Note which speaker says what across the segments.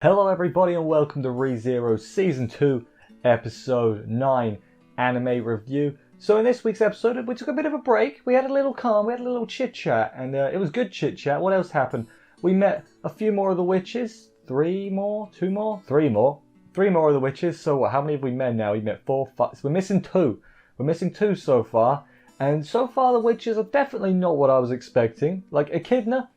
Speaker 1: Hello everybody and welcome to ReZero Season 2, Episode 9 Anime Review. So in this week's episode, we took a bit of a break. We had a little calm, we had a little chit-chat, and it was good chit-chat. What else happened? We met a few more of the witches. Three more of the witches. So how many have we met now? We met 4, 5, so we're missing 2. We're missing 2 so far. And so far the witches are definitely not what I was expecting. Like Echidna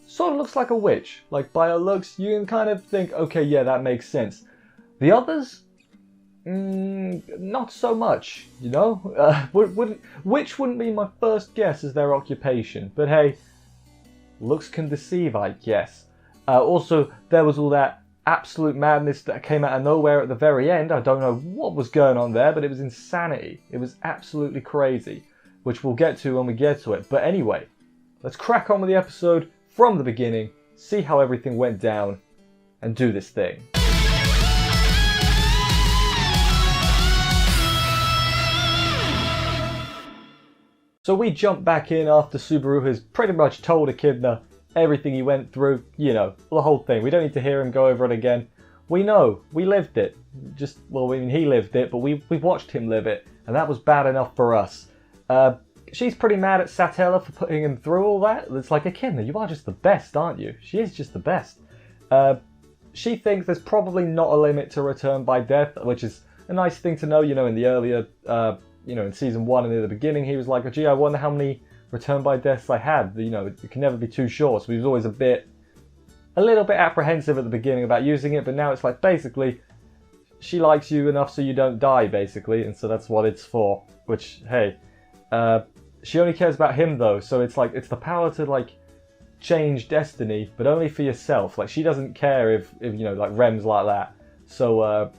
Speaker 1: sort of looks like a witch. Like by her looks, you can kind of think, okay, yeah, that makes sense. The others, not so much, you know? Witch wouldn't be my first guess as their occupation. But hey, looks can deceive, I guess. Also, there was all that absolute madness that came out of nowhere at the very end. I don't know what was going on there, but it was insanity. It was absolutely crazy, which we'll get to when we get to it. But anyway, let's crack on with the episode from the beginning, see how everything went down, and do this thing. So we jump back in after Subaru has pretty much told Echidna everything he went through, you know, the whole thing. We don't need to hear him go over it again. We know, we lived it. He lived it, but we watched him live it, and that was bad enough for us. She's pretty mad at Satella for putting him through all that. It's like, Echidna, you are just the best, aren't you? She is just the best. She thinks there's probably not a limit to return by death, which is a nice thing to know, you know, in the earlier, in Season 1 and in the beginning, he was like, gee, I wonder how many return by deaths I had. You know, it can never be too short. So he was always a little bit apprehensive at the beginning about using it, but now it's like, basically, she likes you enough so you don't die, basically, and so that's what it's for, which, hey, she only cares about him though, so it's like, it's the power to like change destiny, but only for yourself. Like she doesn't care if you know, like Rem's like that. So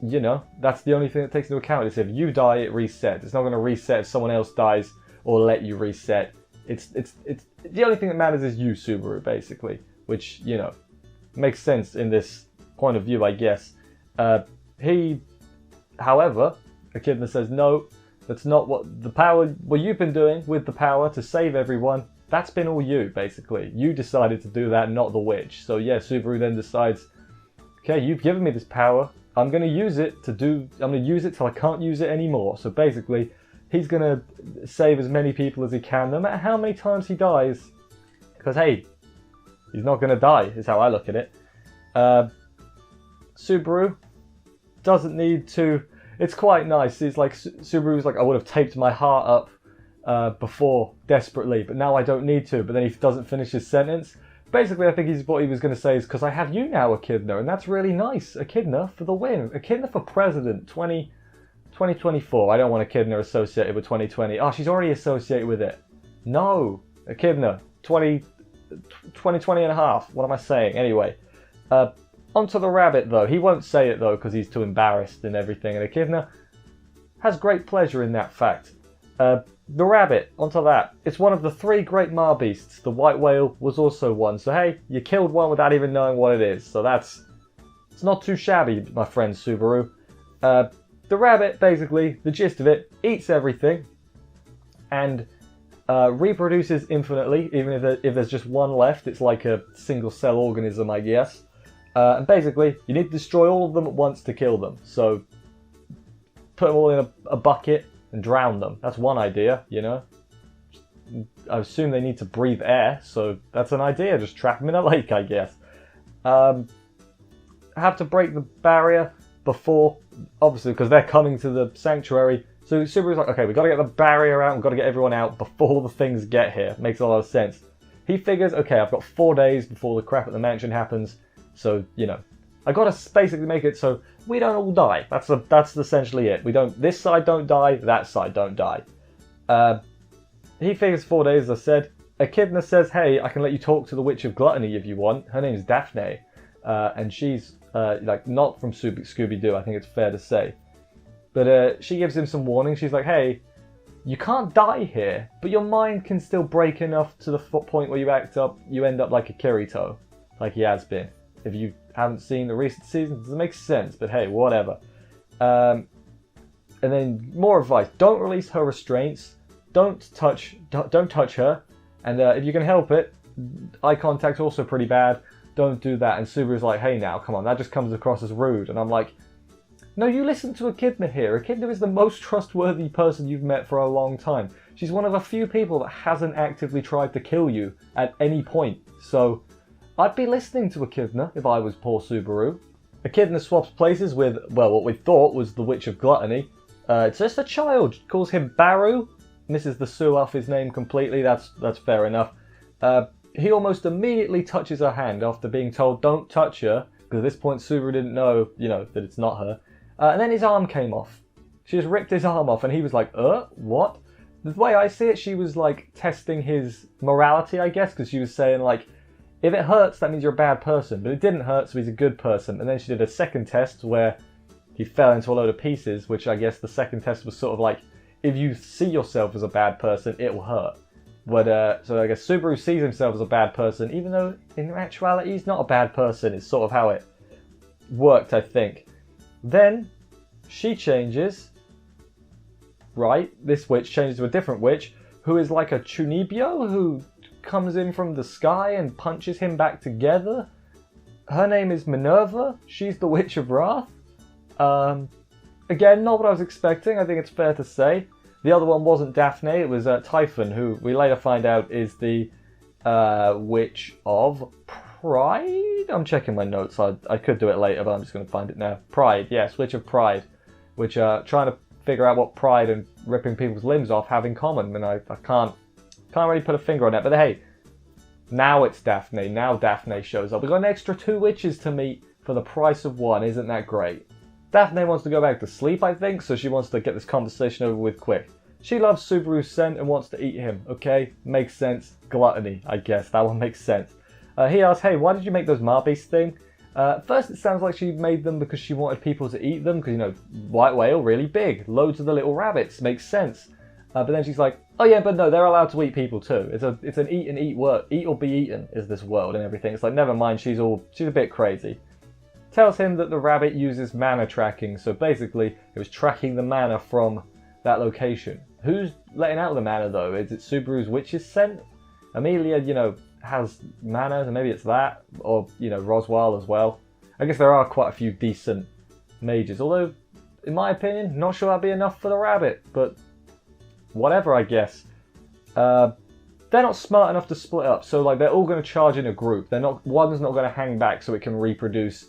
Speaker 1: you know, that's the only thing that takes into account is if you die, it resets. It's not going to reset if someone else dies or let you reset. It's the only thing that matters is you, Subaru, basically, which, you know, makes sense in this point of view, I guess. However, Echidna says no. That's not what you've been doing with the power to save everyone. That's been all you, basically. You decided to do that, not the witch. So yeah, Subaru then decides, okay, you've given me this power. I'm going to use it till I can't use it anymore. So basically, he's going to save as many people as he can, no matter how many times he dies. Because hey, he's not going to die, is how I look at it. Subaru doesn't need to. It's quite nice. It's like Subaru's like, I would have taped my heart up before desperately, but now I don't need to. But then he doesn't finish his sentence. Basically, I think what he was going to say is, because I have you now, Echidna, and that's really nice. Echidna for the win. Echidna for president 2024. I don't want Echidna associated with 2020. Oh, she's already associated with it. No, Echidna 2020 and a half. What am I saying? Anyway. Onto the rabbit, though. He won't say it, though, because he's too embarrassed and everything. And Echidna has great pleasure in that fact. The rabbit, onto that. It's one of the 3 great Mar beasts. The white whale was also one. So, hey, you killed one without even knowing what it is. So it's not too shabby, my friend Subaru. The rabbit, basically, the gist of it, eats everything and reproduces infinitely, even if there's just one left. It's like a single-cell organism, I guess. And basically, you need to destroy all of them at once to kill them. So, put them all in a bucket and drown them. That's one idea, you know. I assume they need to breathe air, so that's an idea. Just trap them in a lake, I guess. Have to break the barrier before, obviously, because they're coming to the sanctuary. So Subaru's like, okay, we've got to get the barrier out, we've got to get everyone out before the things get here. Makes a lot of sense. He figures, okay, I've got 4 days before the crap at the mansion happens. So, you know, I gotta basically make it so we don't all die. That's essentially it. This side don't die, that side don't die. He figures 4 days, as I said. Echidna says, hey, I can let you talk to the Witch of Gluttony if you want. Her name's Daphne. And she's, like, not from Scooby-Doo, I think it's fair to say. But she gives him some warning. She's like, hey, you can't die here, but your mind can still break enough to the point where you end up like a Kirito. Like he has been. If you haven't seen the recent seasons, it doesn't make sense, but hey, whatever. And then more advice: don't release her restraints. Don't touch her. And if you can help it, eye contact's also pretty bad. don't do that. And Subaru's like, hey now, come on, that just comes across as rude. And I'm like, no, you listen to Echidna here. Echidna is the most trustworthy person you've met for a long time. She's one of a few people that hasn't actively tried to kill you at any point. So I'd be listening to Echidna if I was poor Subaru. Echidna swaps places with, well, what we thought was the Witch of Gluttony. It's just a child. She calls him Baru. Misses the Su off his name completely. That's fair enough. He almost immediately touches her hand after being told don't touch her, because at this point Subaru didn't know, that it's not her. And then his arm came off. She just ripped his arm off, and he was like, what? The way I see it, she was like testing his morality, I guess, because she was saying like, if it hurts, that means you're a bad person, but it didn't hurt, so he's a good person. And then she did a second test where he fell into a load of pieces, which I guess the second test was sort of like, if you see yourself as a bad person, it will hurt. But so I guess Subaru sees himself as a bad person, even though in actuality he's not a bad person. It's sort of how it worked, I think. Then she changes, right? This witch changes to a different witch who is like a Chunibyo who comes in from the sky and punches him back together. Her name is Minerva. She's the Witch of Wrath. Again, not what I was expecting, I think it's fair to say. The other one wasn't Daphne, it was Typhon, who we later find out is the Witch of Pride? I'm checking my notes, I could do it later, but I'm just going to find it now. Pride, yes, Witch of Pride. Which trying to figure out what pride and ripping people's limbs off have in common, and I can't really put a finger on that. But hey, now it's Daphne, now Daphne shows up. We've got an extra 2 witches to meet for the price of 1, isn't that great? Daphne wants to go back to sleep, I think, so she wants to get this conversation over with quick. She loves Subaru's scent and wants to eat him, okay? Makes sense. Gluttony, I guess. That one makes sense. He asks, hey, why did you make those Marbeast thing? First, it sounds like she made them because she wanted people to eat them, because, white whale, really big. Loads of the little rabbits. Makes sense. But then she's like, oh yeah, but no, they're allowed to eat people too. It's an eat and eat world. Eat or be eaten is this world and everything. It's like, never mind, she's a bit crazy. Tells him that the rabbit uses mana tracking, so basically it was tracking the mana from that location. Who's letting out the mana though? Is it Subaru's witch's scent? Amelia, has mana, so maybe it's that, or, Roswaal as well. I guess there are quite a few decent mages, although, in my opinion, not sure that'd be enough for the rabbit, but whatever, I guess. They're not smart enough to split up, so like they're all going to charge in a group. One's not going to hang back so it can reproduce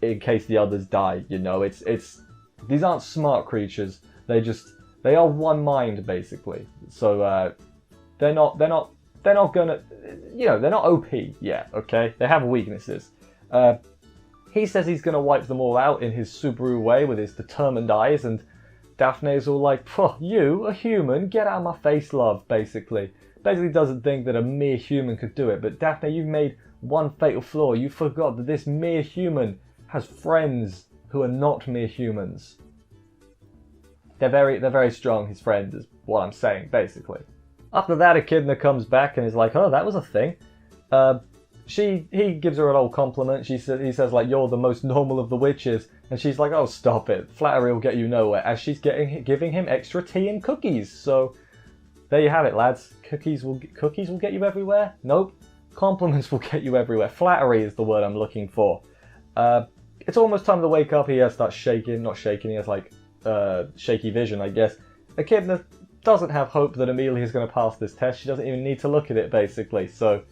Speaker 1: in case the others die, these aren't smart creatures. They are one mind basically. So they're not gonna, they're not OP yet, okay? They have weaknesses. He says he's gonna wipe them all out in his Subaru way with his determined eyes, and Daphne's all like, you, a human, get out of my face, love, basically. Basically doesn't think that a mere human could do it, but Daphne, you've made one fatal flaw. You forgot that this mere human has friends who are not mere humans. They're very strong, his friends, is what I'm saying, basically. After that, Echidna comes back and is like, oh, that was a thing. He gives her an old compliment. He says, like, you're the most normal of the witches. And she's like, oh, stop it. Flattery will get you nowhere. As she's giving him extra tea and cookies. So, there you have it, lads. Cookies will get you everywhere? Nope. Compliments will get you everywhere. Flattery is the word I'm looking for. It's almost time to wake up. He starts shaking. Not shaking, he has like shaky vision, I guess. Echidna doesn't have hope that Amelia is going to pass this test. She doesn't even need to look at it, basically. So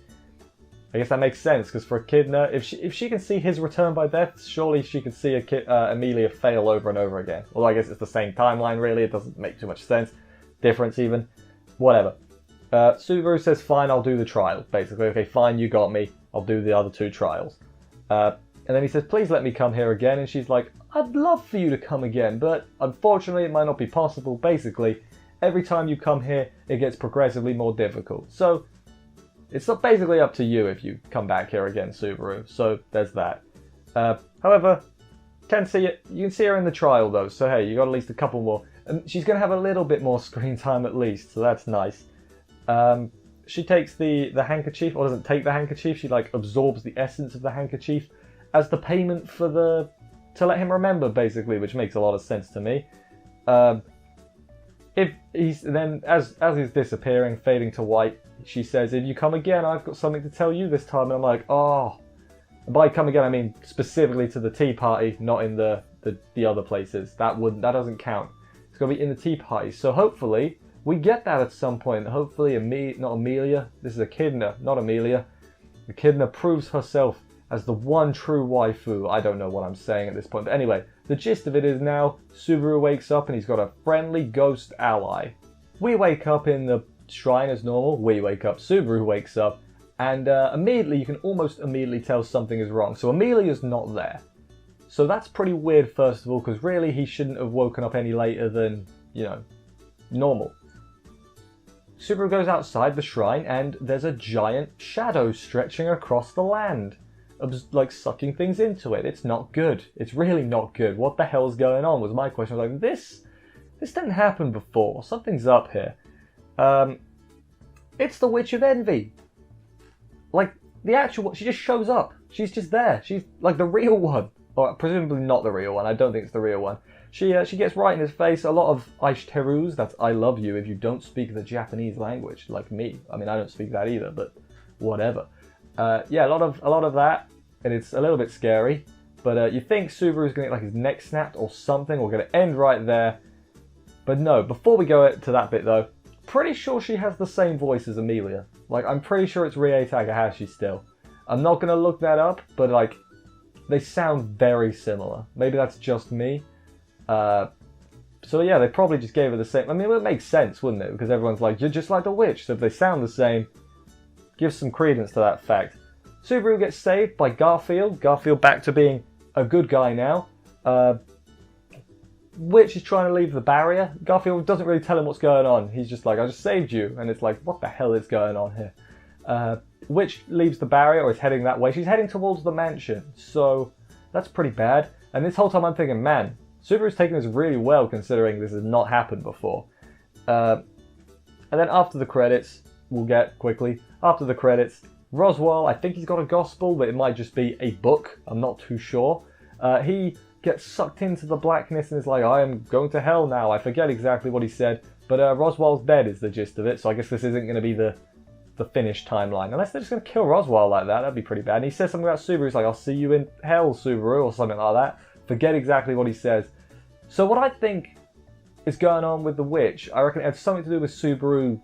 Speaker 1: I guess that makes sense, because for Echidna, if she can see his return by death, surely she could see Amelia fail over and over again. Although I guess it's the same timeline, really. It doesn't make too much sense. Difference, even. Whatever. Subaru says, fine, I'll do the trial. Basically, okay, fine, you got me. I'll do the other 2 trials. And then he says, please let me come here again. And she's like, I'd love for you to come again, but unfortunately it might not be possible. Basically, every time you come here, it gets progressively more difficult. So, it's not basically up to you if you come back here again, Subaru. So, there's that. However, you can see her in the trial though. So, hey, you got at least a couple more. And she's going to have a little bit more screen time at least, so that's nice. She takes the handkerchief, or doesn't take the handkerchief, she like absorbs the essence of the handkerchief as the payment for to let him remember, basically, which makes a lot of sense to me. If he's then, as he's disappearing, fading to white, she says, if you come again, I've got something to tell you this time. And I'm like, oh, And by come again, I mean specifically to the tea party, not in the other places. That doesn't count. It's going to be in the tea party. So hopefully we get that at some point. Hopefully not Amelia. This is Echidna, not Amelia. Echidna proves herself as the one true waifu. I don't know what I'm saying at this point. But anyway, the gist of it is now Subaru wakes up and he's got a friendly ghost ally. We wake up in the shrine as normal. We wake up. Subaru wakes up. And immediately, you can almost immediately tell something is wrong. So Amelia's not there. So that's pretty weird, first of all, because really he shouldn't have woken up any later than, you know, normal. Subaru goes outside the shrine and there's a giant shadow stretching across the land. Like sucking things into it. It's not good. It's really not good. What the hell's going on was my question. I was like, this didn't happen before. Something's up here. It's the Witch of Envy. Like, the actual, she just shows up. She's just there. She's like the real one. Or presumably not the real one. I don't think it's the real one. She gets right in his face. A lot of aishiterus, that's I love you if you don't speak the Japanese language, like me. I mean, I don't speak that either, but whatever. Yeah, a lot of that, and it's a little bit scary. But you think Subaru's going to get like his neck snapped or something. We're going to end right there. But no, before we go to that bit though, pretty sure she has the same voice as Amelia. Like, I'm pretty sure it's Rie Takahashi still. I'm not going to look that up, but like, they sound very similar. Maybe that's just me. So yeah, they probably just gave her the same. I mean, it would make sense, wouldn't it? Because everyone's like, you're just like the witch. So if they sound the same, give some credence to that fact. Subaru gets saved by Garfield. Garfield back to being a good guy now. Witch is trying to leave the barrier. Garfield doesn't really tell him what's going on. He's just like, I just saved you. And it's like, what the hell is going on here? Witch leaves the barrier or is heading that way. She's heading towards the mansion. So that's pretty bad. And this whole time I'm thinking, man, Subaru's taking this really well considering this has not happened before. And then after the credits, we'll get quickly, after the credits, Roswaal, I think he's got a gospel, but it might just be a book. I'm not too sure. He gets sucked into the blackness and is like, I am going to hell now. I forget exactly what he said, but Roswaal's dead is the gist of it, so I guess this isn't going to be the finished timeline. Unless they're just going to kill Roswaal like that, that'd be pretty bad. And he says something about Subaru, he's like, I'll see you in hell, Subaru, or something like that. Forget exactly what he says. So what I think is going on with the witch, I reckon it had something to do with Subaru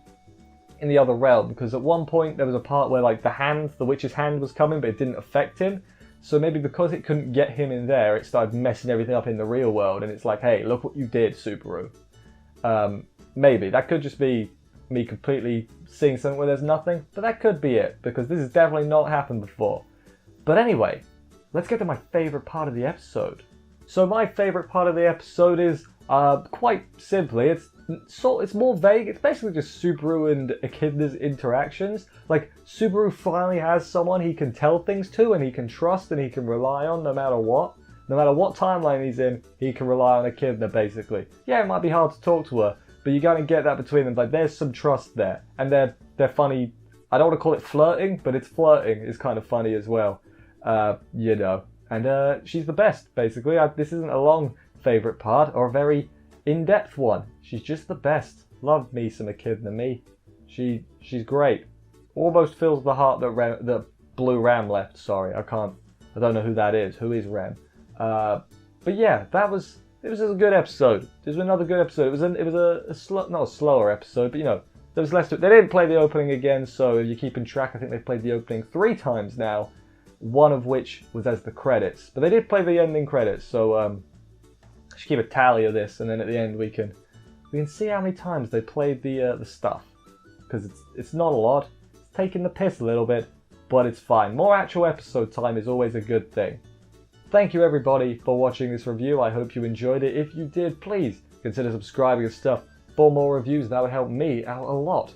Speaker 1: in the other realm, because at one point there was a part where like the witch's hand was coming, but it didn't affect him. So maybe because it couldn't get him in there, it started messing everything up in the real world, and it's like, hey, look what you did, Subaru. Maybe. That could just be me completely seeing something where there's nothing, but that could be it, because this has definitely not happened before. But anyway, let's get to my favourite part of the episode. So my favourite part of the episode is, quite simply, it's more vague. It's basically just Subaru and Echidna's interactions. Like, Subaru finally has someone he can tell things to and he can trust and he can rely on no matter what. No matter what timeline he's in, he can rely on Echidna, basically. Yeah, it might be hard to talk to her, but you're going to get that between them. Like, there's some trust there. And they're funny. I don't want to call it flirting, but it's flirting is kind of funny as well. You know. And she's the best, basically. This isn't a long favourite part or a very in-depth one. She's just the best. Love me some Echidna, me. She's great. Almost fills the heart that Blue Ram left. Sorry, I don't know who that is. Who is Ram? But yeah, it was a good episode. It was another good episode. It was not a slower episode, but you know, there was less to it. They didn't play the opening again, so if you're keeping track, I think they've played the opening 3 times now. One of which was as the credits, but they did play the ending credits, so I should keep a tally of this, and then at the end we can see how many times they played the stuff, because it's not a lot. It's taking the piss a little bit, but it's fine. More actual episode time is always a good thing. Thank you everybody for watching this review. I hope you enjoyed it. If you did, please consider subscribing and stuff for more reviews. That would help me out a lot.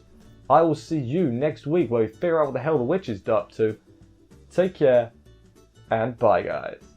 Speaker 1: I will see you next week where we figure out what the hell the witch is up to. Take care, and bye guys.